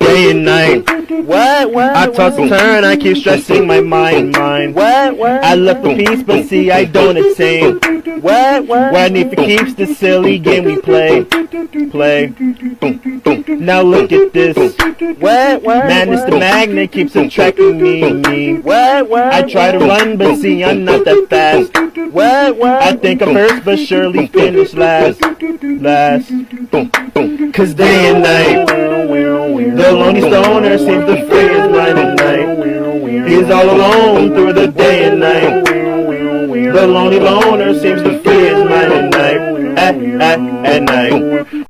Day and night. What? I toss and turn, I keep stressing my mind. What? I look for peace, but see I don't attain. What? Why need for keeps the silly game we play. Now look at this. What? Man, it's the magnet keeps attracting me. What? I try to run, but see I'm not that fast. What? I think I'm first, but surely finish last. Cause day and night, the lonely stoner seems to free his mind at night. He's all alone through the day and night. The lonely loner seems to free his mind at night. At night.